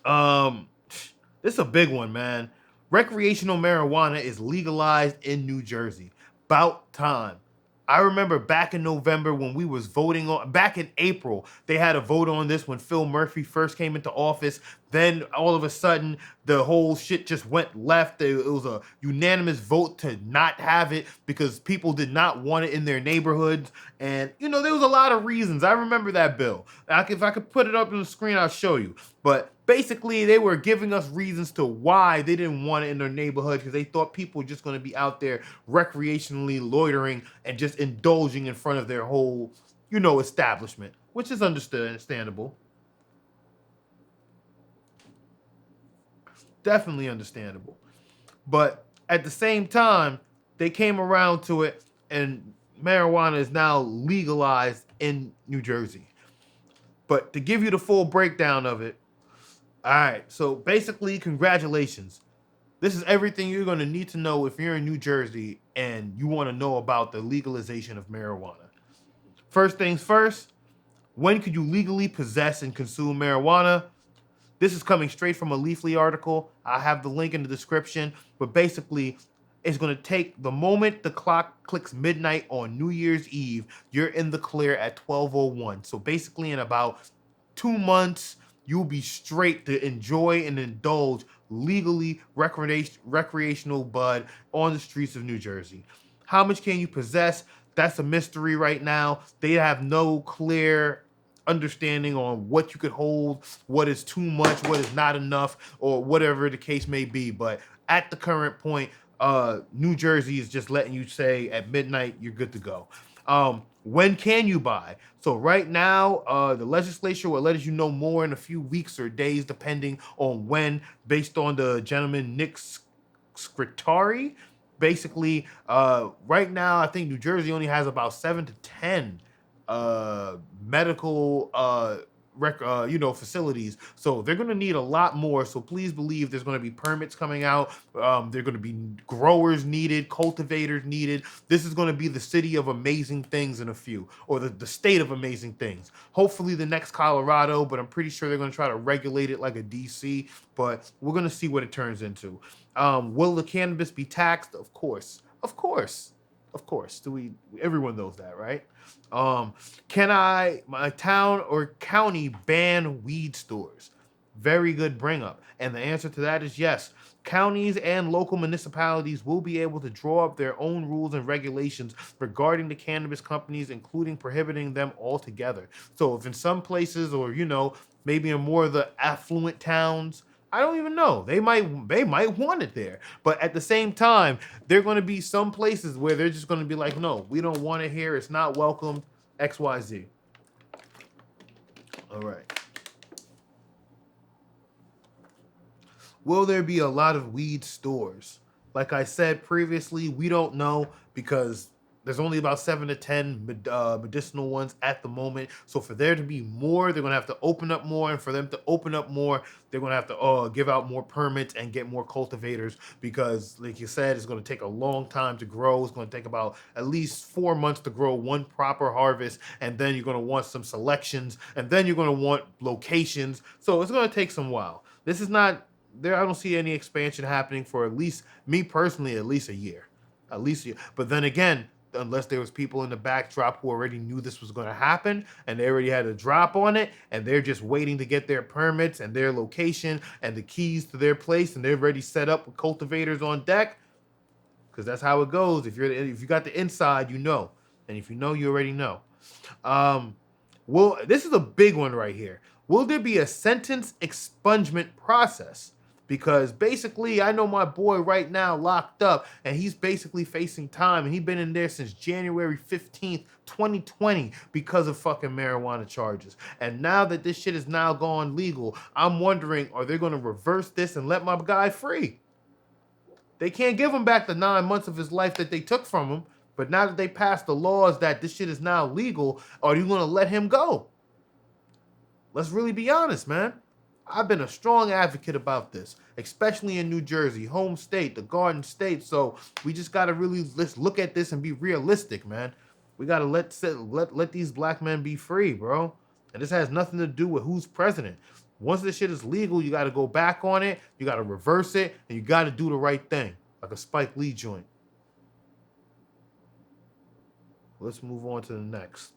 Um, this is a big one, man. Recreational marijuana is legalized in New Jersey. About time. I remember back in November when we was voting on, back in April, they had a vote on this when Phil Murphy first came into office. Then all of a sudden, the whole shit just went left. It was a unanimous vote to not have it because people did not want it in their neighborhoods. And, there was a lot of reasons. I remember that bill. If I could put it up on the screen, I'll show you. But basically, they were giving us reasons to why they didn't want it in their neighborhood because they thought people were just going to be out there recreationally loitering and just indulging in front of their whole, establishment, which is understandable. Definitely understandable. But at the same time, they came around to it, and marijuana is now legalized in New Jersey. But to give you the full breakdown of it, all right, so basically, congratulations. This is everything you're going to need to know if you're in New Jersey and you want to know about the legalization of marijuana. First things first, when could you legally possess and consume marijuana? This is coming straight from a Leafly article. I have the link in the description, but basically, it's going to take the moment the clock clicks midnight on New Year's Eve, you're in the clear at 12:01. So basically, in about 2 months, you'll be straight to enjoy and indulge legally recreational bud on the streets of New Jersey. How much can you possess? That's a mystery right now. They have no clear understanding on what you could hold, what is too much, what is not enough, or whatever the case may be. But at the current point, New Jersey is just letting you say at midnight you're good to go. When can you buy? So right now, the legislature will let you know more in a few weeks or days, depending on when, based on the gentleman Nick Scritari. Basically, right now, I think New Jersey only has about 7 to 10 medical facilities. So they're going to need a lot more. So please believe there's going to be permits coming out. They're going to be growers needed, cultivators needed. This is going to be the city of amazing things in a few, or the state of amazing things. Hopefully the next Colorado, but I'm pretty sure they're going to try to regulate it like a DC, but we're going to see what it turns into. Will the cannabis be taxed? Of course. Of course. Of course. Everyone knows that, right? Can my town or county ban weed stores? Very good bring up. And the answer to that is yes. Counties and local municipalities will be able to draw up their own rules and regulations regarding the cannabis companies, including prohibiting them altogether. So if in some places, or maybe in more of the affluent towns, I don't even know. They might want it there. But at the same time, there are going to be some places where they're just going to be like, no, we don't want it here. It's not welcome. XYZ. All right. Will there be a lot of weed stores? Like I said previously, we don't know because there's only about 7 to 10 medicinal ones at the moment. So for there to be more, they're going to have to open up more. And for them to open up more, they're going to have to give out more permits and get more cultivators because, like you said, it's going to take a long time to grow. It's going to take about at least 4 months to grow one proper harvest. And then you're going to want some selections. And then you're going to want locations. So it's going to take some while. This is not there. I don't see any expansion happening for at least, me personally, at least a year. At least a year. But then again, unless there was people in the backdrop who already knew this was going to happen and they already had a drop on it and they're just waiting to get their permits and their location and the keys to their place and they're already set up with cultivators on deck, because that's how it goes. If you got the inside, you know, and if you know, you already know. Well, this is a big one right here. Will there be a sentence expungement process? Because basically, I know my boy right now locked up, and he's basically facing time, and he's been in there since January 15th, 2020, because of fucking marijuana charges. And now that this shit is now gone legal, I'm wondering, are they going to reverse this and let my guy free? They can't give him back the 9 months of his life that they took from him, but now that they passed the laws that this shit is now legal, are you going to let him go? Let's really be honest, man. I've been a strong advocate about this, especially in New Jersey, home state, the Garden State. So we just got to really let's look at this and be realistic, man. We got to let these black men be free, bro. And this has nothing to do with who's president. Once this shit is legal, you got to go back on it. You got to reverse it, and you got to do the right thing, like a Spike Lee joint. Let's move on to the next.